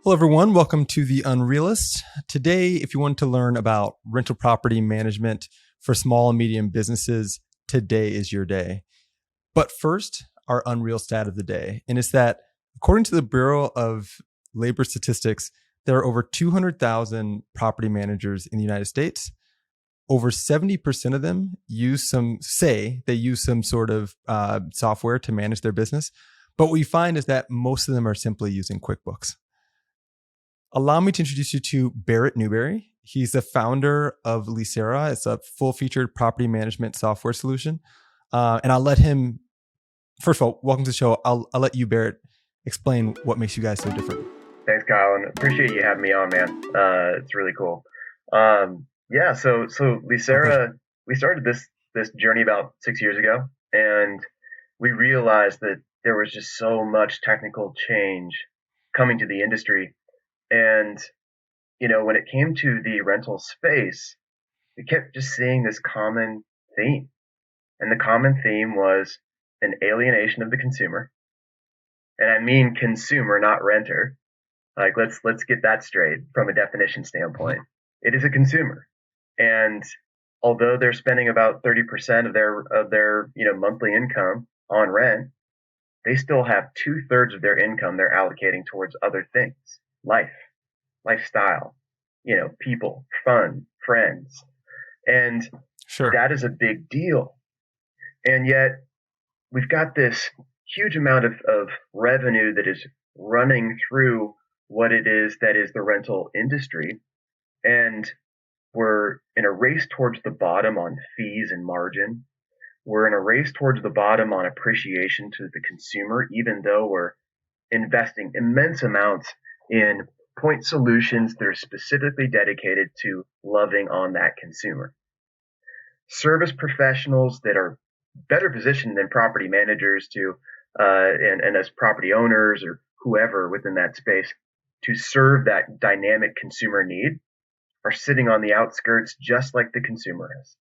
Hello, everyone. Welcome to The Unrealist. Today, if you want to learn about rental property management for small and medium businesses, today is your day. But first, our unreal stat of the day. And it's that according to the Bureau of Labor Statistics, there are over 200,000 property managers in the United States. Over 70% of them use some sort of software to manage their business. But what we find is that most of them are simply using QuickBooks. Allow me to introduce you to Barret Newberry. He's the founder of Leasera. It's a full-featured property management software solution. And I'll let him, first of all, welcome to the show. I'll let you, Barret, explain what makes you guys so different. Thanks, Kyle, and appreciate you having me on, man. It's really cool. So Leasera, we started this journey about 6 years ago, and we realized that there was just so much technical change coming to the industry. And, when it came to the rental space, we kept just seeing this common theme. And the common theme was an alienation of the consumer. And I mean consumer, not renter. Like, let's get that straight from a definition standpoint. It is a consumer. And although they're spending about 30% of their monthly income on rent, they still have 2/3 of their income they're allocating towards other things. Lifestyle, people, fun, friends. And Sure, that is a big deal. And yet we've got this huge amount of revenue that is running through what it is that is the rental industry. And we're in a race towards the bottom on fees and margin. We're in a race towards the bottom on appreciation to the consumer, even though we're investing immense amounts in point solutions that are specifically dedicated to loving on that consumer. Service professionals that are better positioned than property managers to, and as property owners or whoever within that space to serve that dynamic consumer need are sitting on the outskirts just like the consumer is.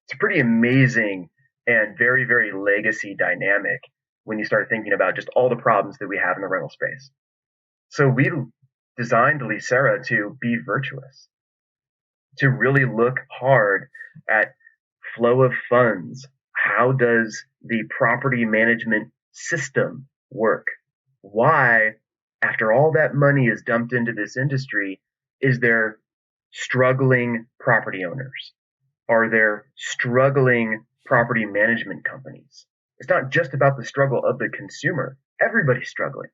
It's a pretty amazing and very, very legacy dynamic when you start thinking about just all the problems that we have in the rental space. So we designed Leasera to be virtuous, to really look hard at flow of funds. How does the property management system work? Why, after all that money is dumped into this industry, is there struggling property owners? Are there struggling property management companies? It's not just about the struggle of the consumer. Everybody's struggling.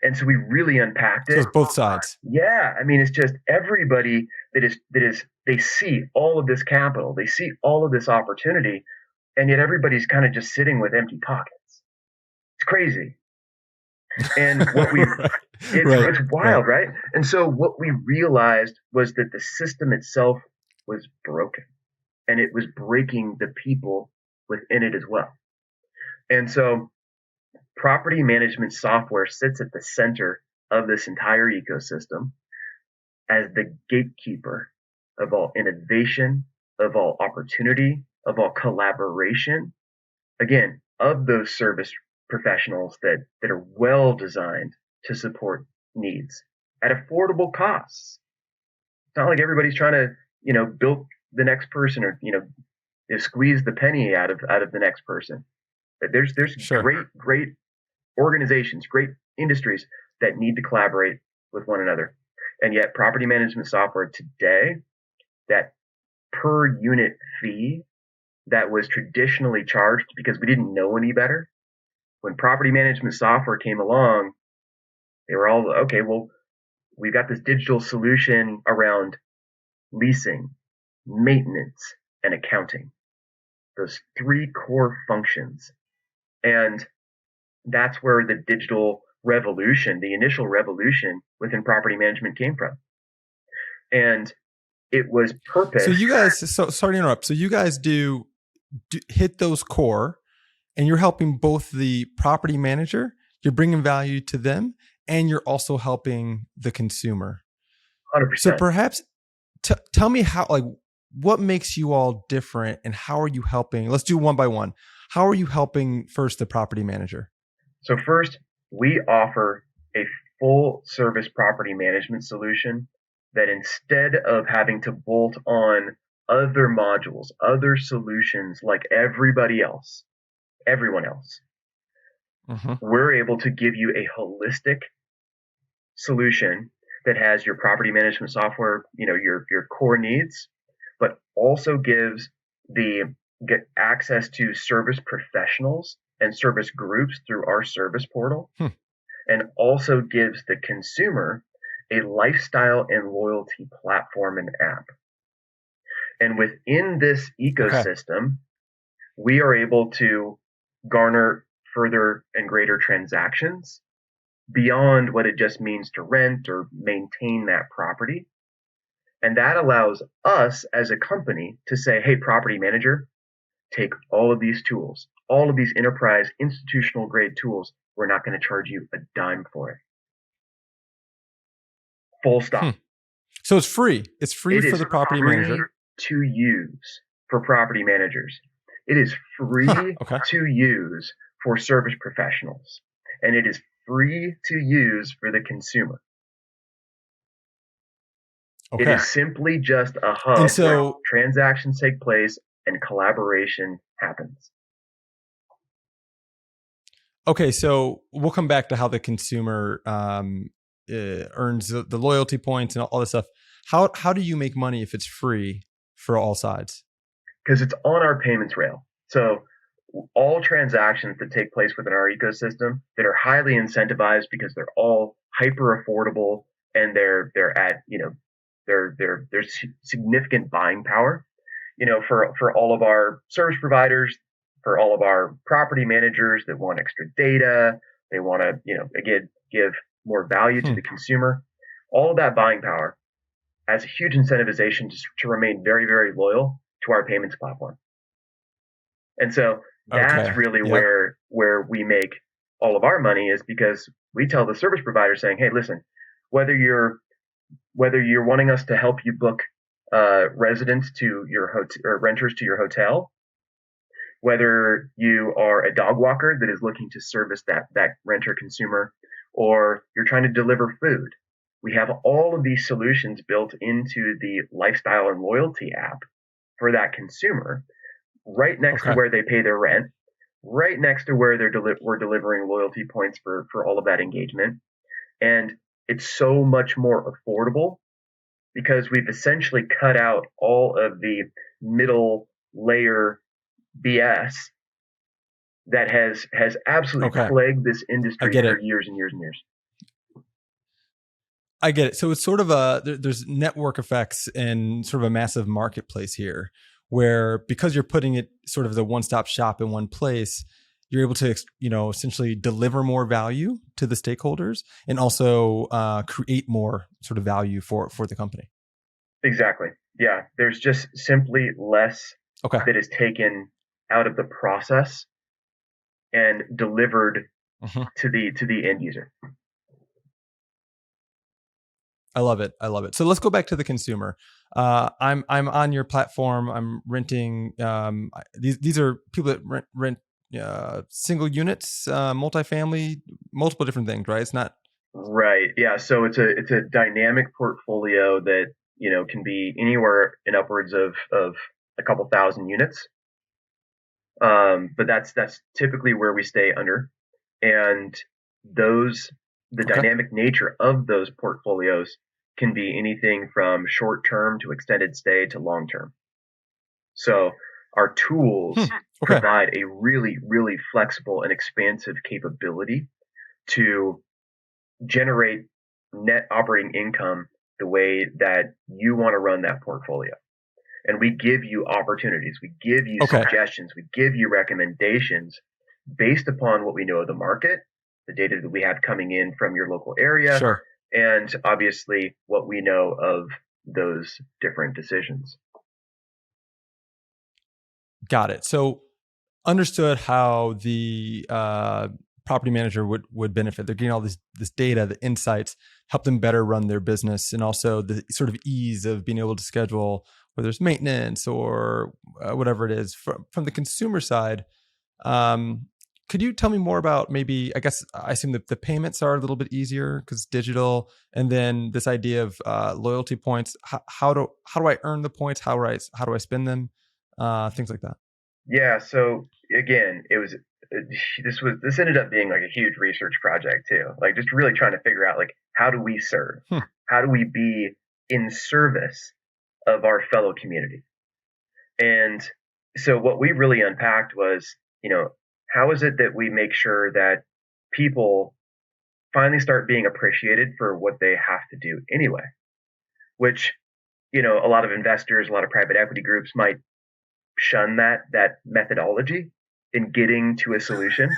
And so we really unpacked it. so it's both sides. Yeah. I mean, it's just everybody that is, they see all of this capital, they see all of this opportunity, and yet everybody's kind of just sitting with empty pockets. It's crazy. And what we, it's wild, right? And so what we realized was that the system itself was broken, and it was breaking the people within it as well. And so property management software sits at the center of this entire ecosystem as the gatekeeper of all innovation, of all opportunity, of all collaboration, again, of those service professionals that are well designed to support needs at affordable costs. It's not like everybody's trying to, bilk the next person or, squeeze the penny out of the next person. There's Sure. great organizations, great industries that need to collaborate with one another. And yet property management software today, that per unit fee that was traditionally charged because we didn't know any better, when property management software came along, they were all, okay, well, we've got this digital solution around leasing, maintenance, and accounting. Those three core functions. And that's where the digital revolution, the initial revolution within property management came from. And it was purpose. So you guys, sorry to interrupt. So you guys do hit those core, and you're helping both the property manager, you're bringing value to them, and you're also helping the consumer. 100%. So perhaps tell me how, what makes you all different, and how are you helping? Let's do one by one. How are you helping first the property manager? So first, we offer a full service property management solution that instead of having to bolt on other modules, other solutions like everyone else, Mhm. we're able to give you a holistic solution that has your property management software, your core needs, but also gives the get access to service professionals and service groups through our service portal, Hmm. and also gives the consumer a lifestyle and loyalty platform and app. And within this Okay. ecosystem, we are able to garner further and greater transactions beyond what it just means to rent or maintain that property. And that allows us as a company to say, hey, property manager, take all of these tools, all of these enterprise institutional grade tools. We're not going to charge you a dime for it. Full Hmm. stop. So it's free. It's free It for is the property free manager. to use for property managers. It is free Okay. to use for service professionals. And it is free to use for the consumer. It Okay. is simply just a And hub where so, transactions take place and collaboration happens. okay, so we'll come back to how the consumer earns the loyalty points and all this stuff. How do you make money if it's free for all sides? Because it's on our payments rail. So all transactions that take place within our ecosystem that are highly incentivized because they're all hyper affordable and they're at, there's significant buying power, for all of our service providers, for all of our property managers that want extra data, they want to, again, give more value to Hmm. the consumer. All of that buying power has a huge incentivization to remain very, very loyal to our payments platform. And so that's Okay. really Yep. where we make all of our money, is because we tell the service provider saying, hey, listen, whether you're wanting us to help you book residents to your hotel or renters to your hotel, whether you are a dog walker that is looking to service that renter consumer, or you're trying to deliver food, we have all of these solutions built into the lifestyle and loyalty app for that consumer, right next to Okay. where they pay their rent, right next to where we're delivering loyalty points for all of that engagement. And it's so much more affordable because we've essentially cut out all of the middle layer BS that has absolutely Okay. plagued this I industry get for it. years and years and years. I get it. So it's sort of there's network effects and sort of a massive marketplace here where, because you're putting it sort of the one-stop shop in one place, you're able to, essentially deliver more value to the stakeholders and also create more sort of value for the company. Exactly. Yeah. There's just simply less Okay. that is taken out of the process and delivered Mhm. to the end user. I love it. I love it. So let's go back to the consumer. I'm on your platform. I'm renting. These are people that rent single units, multifamily, multiple different things, right? It's not. Right. Yeah. So it's a dynamic portfolio that, can be anywhere in upwards of a couple thousand units. But that's typically where we stay under. And the Okay. dynamic nature of those portfolios can be anything from short term to extended stay to long term. So our tools Okay. provide a really, really flexible and expansive capability to generate net operating income the way that you want to run that portfolio. And we give you opportunities, we give you Okay. suggestions, we give you recommendations based upon what we know of the market, the data that we have coming in from your local area, Sure. and obviously what we know of those different decisions. Got it. So understood how the property manager would benefit. They're getting all this data, the insights, help them better run their business, and also the sort of ease of being able to schedule whether it's maintenance or whatever it is. From the consumer side, um, could you tell me more about maybe, I guess I assume that the payments are a little bit easier because digital, and then this idea of loyalty points. How do I earn the points? How do I spend them? Things like that. Yeah. So again, this ended up being like a huge research project too. Like just really trying to figure out like how do we serve? Hmm. How do we be in service of our fellow community? And so what we really unpacked was, how is it that we make sure that people finally start being appreciated for what they have to do anyway, which, a lot of investors, a lot of private equity groups might shun that methodology in getting to a solution.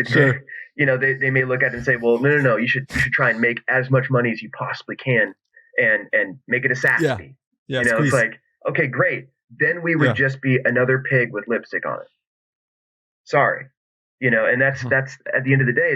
Sure. They may look at it and say, well, no, you should try and make as much money as you possibly can and make it a Yeah. SASB. Yeah. It's Squeeze. like, okay, great. Then we would Yeah. just be another pig with lipstick on it. Sorry. And that's Hmm. that's at the end of the day,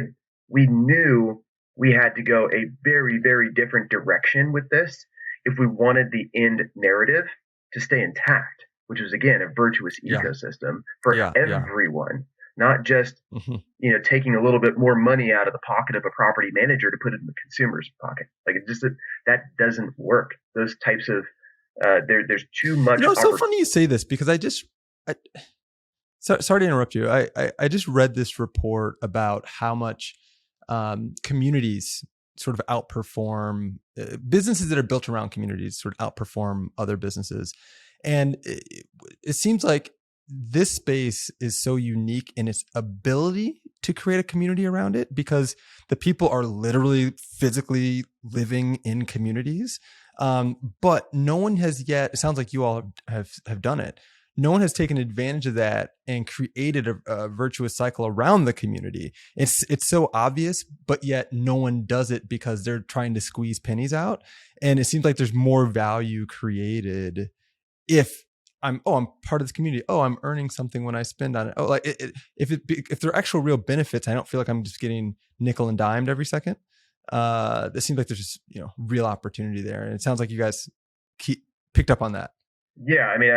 we knew we had to go a very, very different direction with this if we wanted the end narrative to stay intact, which was again a virtuous Yeah. ecosystem for Yeah. Yeah. everyone, not just Hmm. taking a little bit more money out of the pocket of a property manager to put it in the consumer's pocket. Like it just that doesn't work. Those types of there's too much It's so funny you say this because I sorry to interrupt you. I just read this report about how much communities sort of outperform businesses that are built around communities sort of outperform other businesses. And it seems like this space is so unique in its ability to create a community around it because the people are literally physically living in communities. But no one has yet, it sounds like you all have done it. No one has taken advantage of that and created a virtuous cycle around the community. It's so obvious, but yet no one does it because they're trying to squeeze pennies out. And it seems like there's more value created if I'm part of this community. Oh, I'm earning something when I spend on it. Oh, like if there are actual real benefits, I don't feel like I'm just getting nickel and dimed every second. It seems like there's just real opportunity there, and it sounds like you guys picked up on that. Yeah, I mean,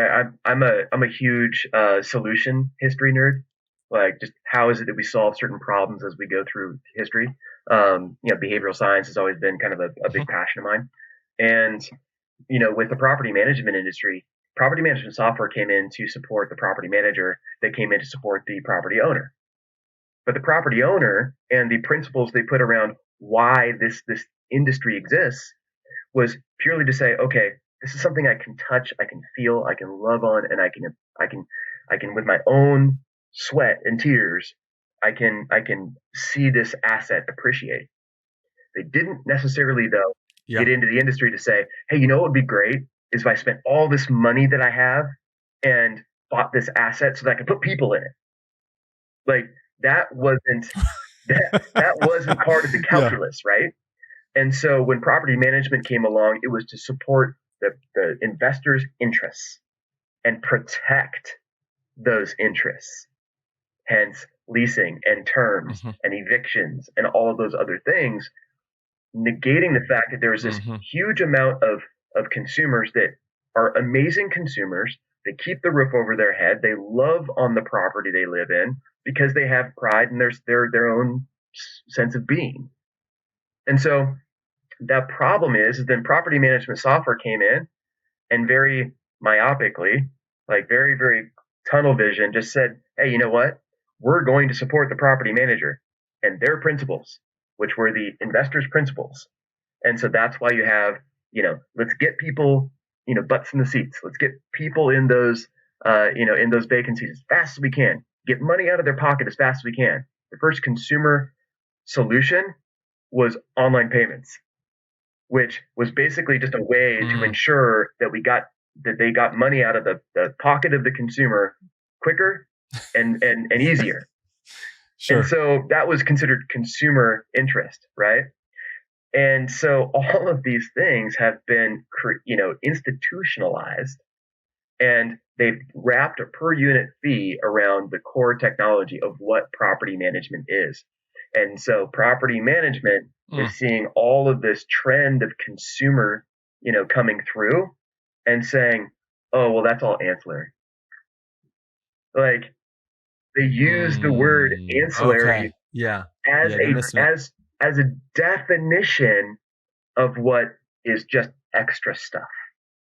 I'm a huge solution history nerd. Like, just how is it that we solve certain problems as we go through history? Behavioral science has always been kind of a big passion of mine. And with the property management industry, property management software came in to support the property manager that came in to support the property owner. But the property owner and the principles they put around why this industry exists was purely to say, okay, this is something I can touch, I can feel, I can love on, and I can with my own sweat and tears, I can see this asset appreciate. They didn't necessarily though Yeah. get into the industry to say, hey, what would be great is if I spent all this money that I have and bought this asset so that I could put people in it. Like that wasn't that wasn't part of the Yeah. calculus, right? And so when property management came along, it was to support the investors' interests and protect those interests. Hence, leasing and terms Hmm. and evictions and all of those other things, negating the fact that there's this Hmm. huge amount of consumers that are amazing consumers. They keep the roof over their head. They love on the property they live in because they have pride and their own sense of being. And so that problem is then property management software came in and very myopically, like very, very tunnel vision, just said, hey, you know what? We're going to support the property manager and their principles, which were the investors' principles. And so that's why you have, let's get people, butts in the seats. Let's get people in those, in those vacancies as fast as we can. Get money out of their pocket as fast as we can. The first consumer solution was online payments, which was basically just a way to Mm. ensure that they got money out of the pocket of the consumer quicker and easier. And Sure. so that was considered consumer interest, right? And so all of these things have been, institutionalized, and they've wrapped a per unit fee around the core technology of what property management is. And so property management Mm. is seeing all of this trend of consumer, coming through and saying, oh, well, that's all ancillary. Like, They use the word Okay. ancillary Yeah. as Yeah. They're missing it. a definition of what is just extra stuff,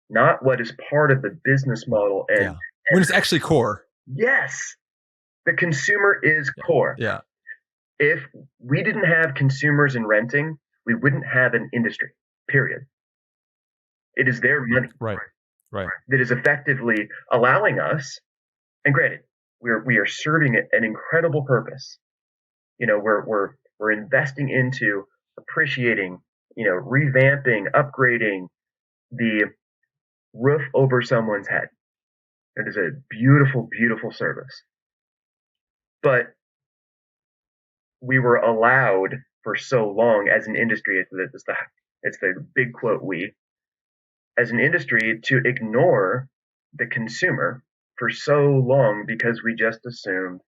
not what is part of the business model. Yeah. When And it's actually core. yes, the consumer is Yeah. core. Yeah. If we didn't have consumers in renting, we wouldn't have an industry, period. It is their money Right. Right. that is effectively allowing us, and granted, we are serving an incredible purpose. We're investing into appreciating, revamping, upgrading the roof over someone's head. It is a beautiful, beautiful service. But we were allowed for so long as an industry, it's the big quote we, as an industry to ignore the consumer for so long because we just assumed,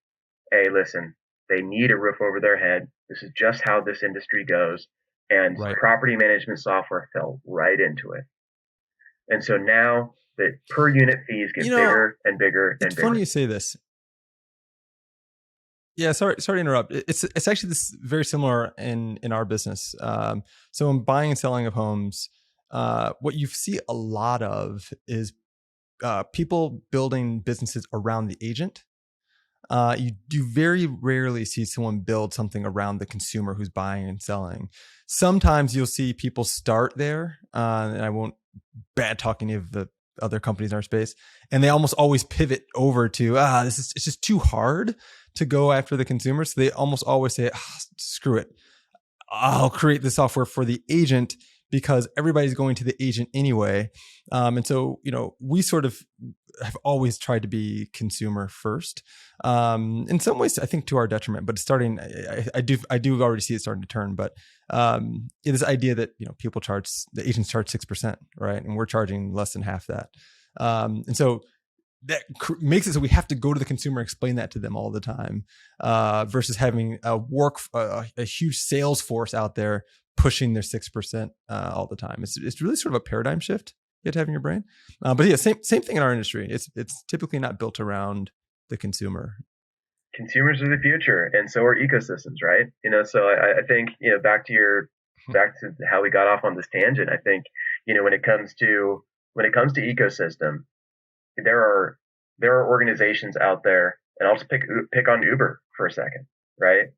hey, listen, they need a roof over their head. This is just how this industry goes. And Right. property management software fell right into it. And so now the per unit fees get bigger and bigger and It's bigger. funny you say this. Yeah, sorry to interrupt. It's actually this very similar in our business. So in buying and selling of homes, what you see a lot of is people building businesses around the agent. You do very rarely see someone build something around the consumer who's buying and selling. Sometimes you'll see people start there, and I won't bad talk any of the other companies in our space, and they almost always pivot over to it's just too hard to go after the consumer. So they almost always say, screw it, I'll create the software for the agent because everybody's going to the agent anyway. And so, we sort of have always tried to be consumer first. In some ways, I think to our detriment, but it's starting, I do already see it starting to turn, but this idea that, the agents charge 6%, right? And we're charging less than half that. And so that makes it so we have to go to the consumer, explain that to them all the time, versus having a huge sales force out there pushing their 6% all the time. It's really sort of a paradigm shift you have to have in your brain. But yeah, same thing in our industry. It's typically not built around the consumer. Consumers are the future, and so are ecosystems, right? So I think, back to how we got off on this tangent. I think, when it comes to ecosystem, there are organizations out there, and I'll just pick on Uber for a second, right?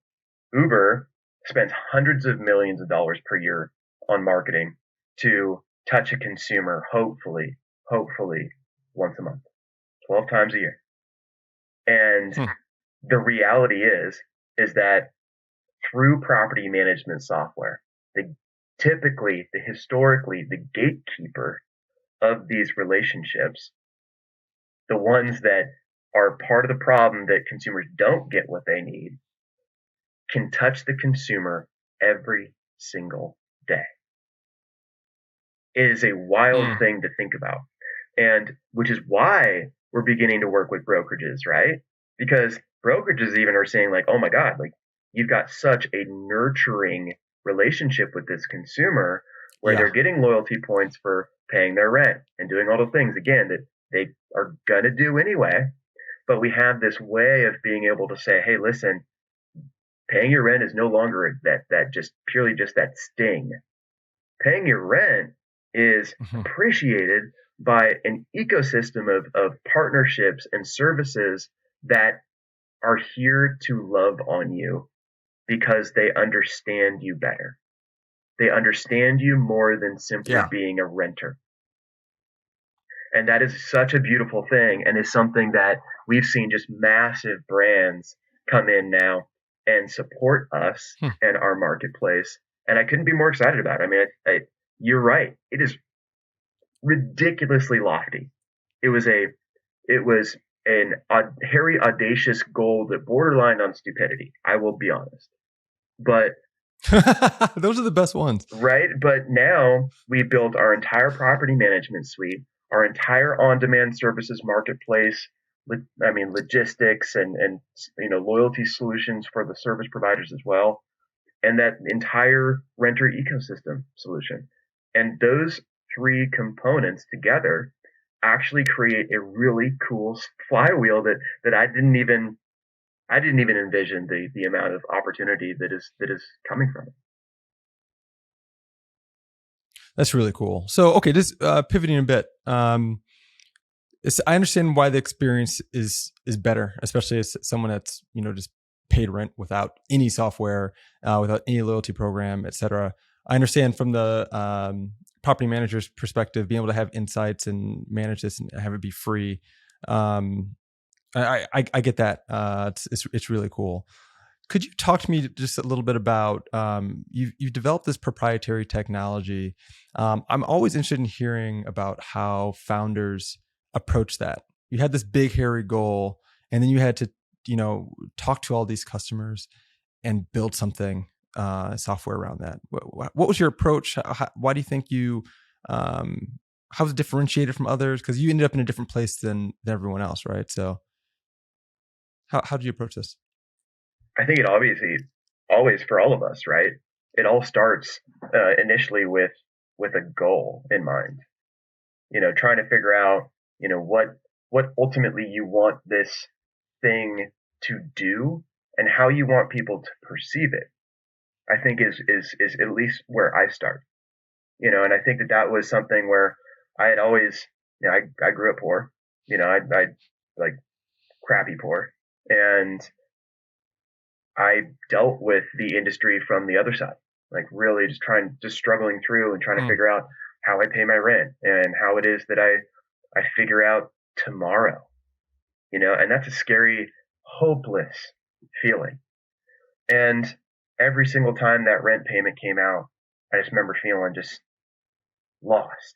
Uber spends hundreds of millions of dollars per year on marketing to touch a consumer, hopefully once a month, 12 times a year. And the reality is that through property management software, historically, the gatekeeper of these relationships, the ones that are part of the problem that consumers don't get what they need, can touch the consumer every single day. It is a wild thing to think about. And which is why we're beginning to work with brokerages, right? Because brokerages even are saying, like, oh my God, like, you've got such a nurturing relationship with this consumer where they're getting loyalty points for paying their rent and doing all the things, again, that they are going to do anyway. But we have this way of being able to say, hey, listen, paying your rent is no longer that just purely just that sting. Paying your rent is appreciated by an ecosystem of partnerships and services that are here to love on you because they understand you better. They understand you more than simply being a renter. And that is such a beautiful thing, and is something that we've seen just massive brands come in now and support us and our marketplace. And I couldn't be more excited about it. I mean, you're right. It is ridiculously lofty. It was an hairy, audacious goal that borderlined on stupidity. I will be honest, but those are the best ones, right? But now we built our entire property management suite, our entire on-demand services marketplace. I mean, logistics and loyalty solutions for the service providers as well, and that entire renter ecosystem solution. And those three components together actually create a really cool flywheel that I didn't even I didn't even envision the amount of opportunity that is coming from it. That's really cool. So, okay, just pivoting a bit. I understand why the experience is better, especially as someone that's just paid rent without any software, without any loyalty program, etc. I understand from the property manager's perspective, being able to have insights and manage this and have it be free. Um, I get that. It's really cool. Could you talk to me just a little bit about you've developed this proprietary technology? I'm always interested in hearing about how founders approach that. You had this big hairy goal, and then you had to talk to all these customers and build something software around that. What was your approach? Why do you think how was it differentiated from others? Because you ended up in a different place than everyone else, right? So how did you approach this? I think it obviously always for all of us, right? It all starts initially with a goal in mind. Trying to figure out what ultimately you want this thing to do and how you want people to perceive it. I think is at least where I start. And I think that was something where I had always, I grew up poor. I like crappy poor, and I dealt with the industry from the other side, like really just struggling through and trying to figure out how I pay my rent and how it is that I figure out tomorrow, and that's a scary, hopeless feeling. And every single time that rent payment came out, I just remember feeling just lost,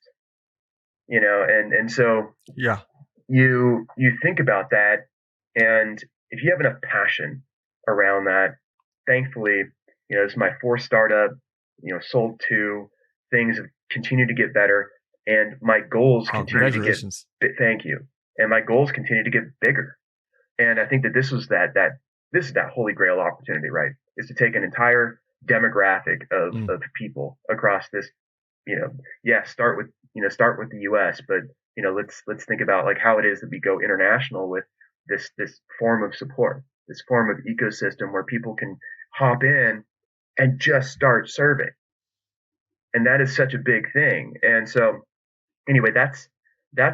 and so Yeah. you think about that, and if you have enough passion around that, thankfully, this is my fourth startup, sold two, things have continued to get better, and my goals continue to get, thank you, and my goals continue to get bigger. And I think that this was this is that holy grail opportunity, right? Is to take an entire demographic of people across this, start with the US, but let's think about like how it is that we go international with this form of support, this form of ecosystem where people can hop in and just start serving. And that is such a big thing. And so anyway, that's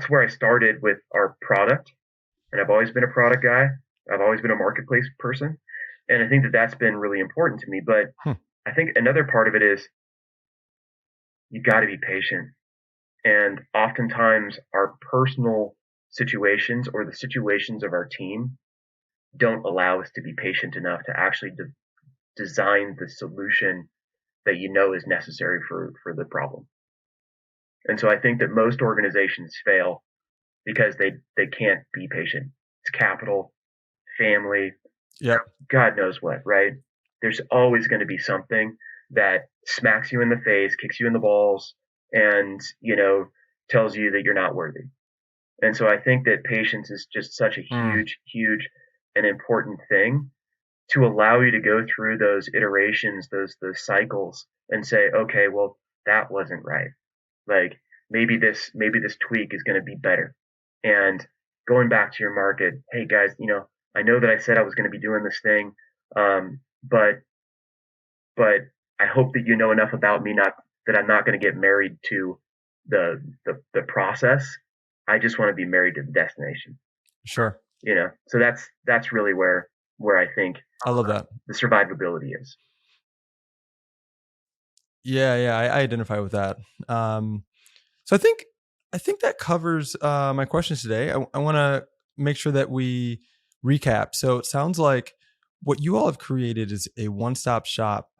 where I started with our product. And I've always been a product guy. I've always been a marketplace person. And I think that that's been really important to me. But I think another part of it is you got to be patient. And oftentimes our personal situations or the situations of our team don't allow us to be patient enough to actually design the solution that is necessary for the problem. And so I think that most organizations fail because they can't be patient. It's capital, family, God knows what, right? There's always going to be something that smacks you in the face, kicks you in the balls, and, tells you that you're not worthy. And so I think that patience is just such a huge, huge and important thing to allow you to go through those iterations, those cycles, and say, okay, well, that wasn't right. Like maybe this tweak is going to be better. And going back to your market, hey guys, I know that I said I was going to be doing this thing, but I hope that you know enough about me that I'm not going to get married to the process. I just want to be married to the destination. Sure. So that's really where I think I love that the survivability is. Yeah, I identify with that. So I think that covers my questions today. I want to make sure that we recap. So it sounds like what you all have created is a one-stop shop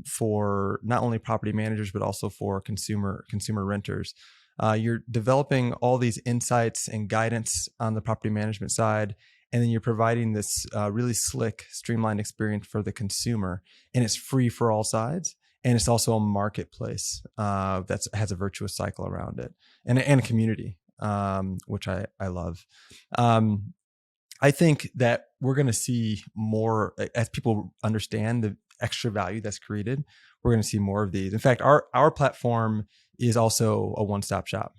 for not only property managers but also for consumer renters. You're developing all these insights and guidance on the property management side, and then you're providing this really slick, streamlined experience for the consumer, and it's free for all sides. And it's also a marketplace that has a virtuous cycle around it, and a community, which I love. I think that we're going to see more as people understand the extra value that's created. We're going to see more of these. In fact, our platform is also a one-stop shop.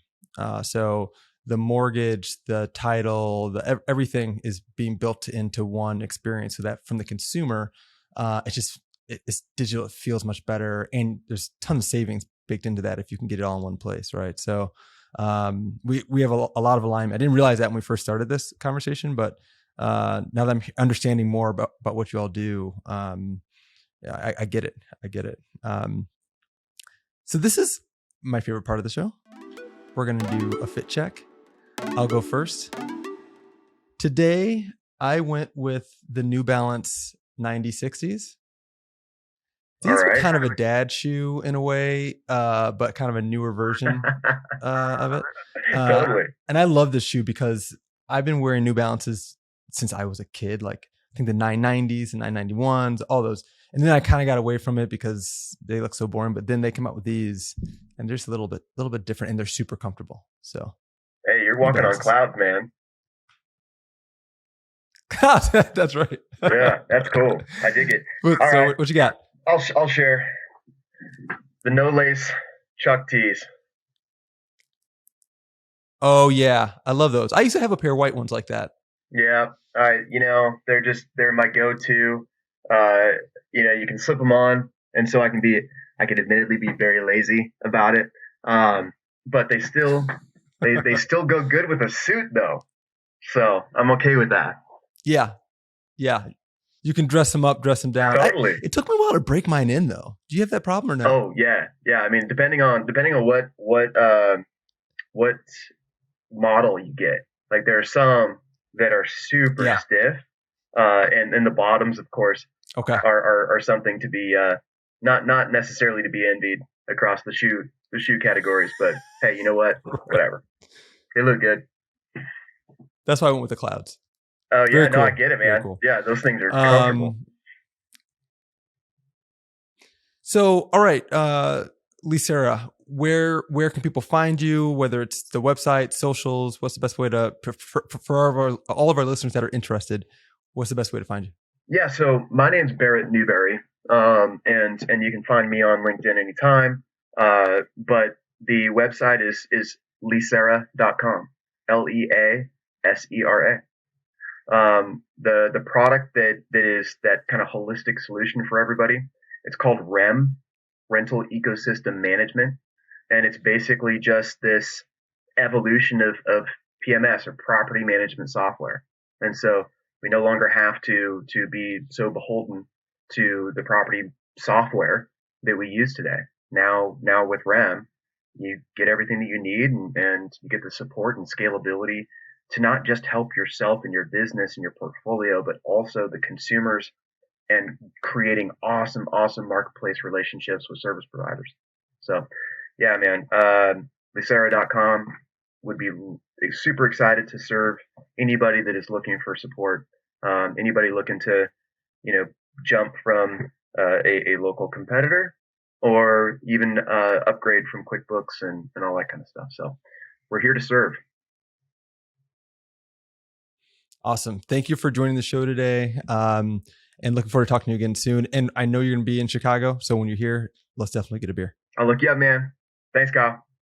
So the mortgage, the title, everything is being built into one experience, so that from the consumer, it's digital. It feels much better, and there's tons of savings baked into that if you can get it all in one place, right? So we have a lot of alignment. I didn't realize that when we first started this conversation, but now that I'm understanding more about what you all do, I get it. I get it. So this is my favorite part of the show. We're going to do a fit check. I'll go first. Today, I went with the New Balance 9060s. These are kind of a dad shoe in a way, but kind of a newer version of it. Totally. And I love this shoe because I've been wearing New Balances since I was a kid. Like I think the 990s and 991s, all those. And then I kind of got away from it because they look so boring. But then they come out with these, and they're just a little bit different, and they're super comfortable. So, hey, you're walking on clouds, man. That's right. Yeah, that's cool. I dig it. So right. What you got? I'll share the no lace Chuck tees. Oh yeah, I love those. I used to have a pair of white ones like that. Yeah, they're my go-to. You can slip them on, and so I can admittedly be very lazy about it. But they still go good with a suit though, so I'm okay with that. Yeah. You can dress them up, dress them down. Totally. It took me a while to break mine in though. Do you have that problem or no? Oh yeah. I mean, depending on what model you get. Like there are some that are super stiff, and the bottoms, of course, are something to be not necessarily to be envied across the shoe categories. But hey, you know what? Whatever. They look good. That's why I went with the clouds. Oh yeah, Very cool. I get it, man. Cool. Yeah, those things are comfortable. So, all right, Leasera, where can people find you? Whether it's the website, socials, what's the best way to for all of our listeners that are interested? What's the best way to find you? Yeah, so my name's Barret Newberry, and you can find me on LinkedIn anytime. But the website is leasera.com, Leasera. The product that is that kind of holistic solution for everybody, it's called REM, Rental Ecosystem Management. And it's basically just this evolution of PMS, or property management software. And so we no longer have to be so beholden to the property software that we use today. Now with REM, you get everything that you need, and you get the support and scalability to not just help yourself and your business and your portfolio, but also the consumers, and creating awesome marketplace relationships with service providers. So yeah, man, Leasera.com would be super excited to serve anybody that is looking for support, anybody looking to, jump from a local competitor, or even upgrade from QuickBooks and all that kind of stuff. So we're here to serve. Awesome. Thank you for joining the show today. And looking forward to talking to you again soon. And I know you're going to be in Chicago, so when you're here, let's definitely get a beer. I'll look you up, man. Thanks, Kyle.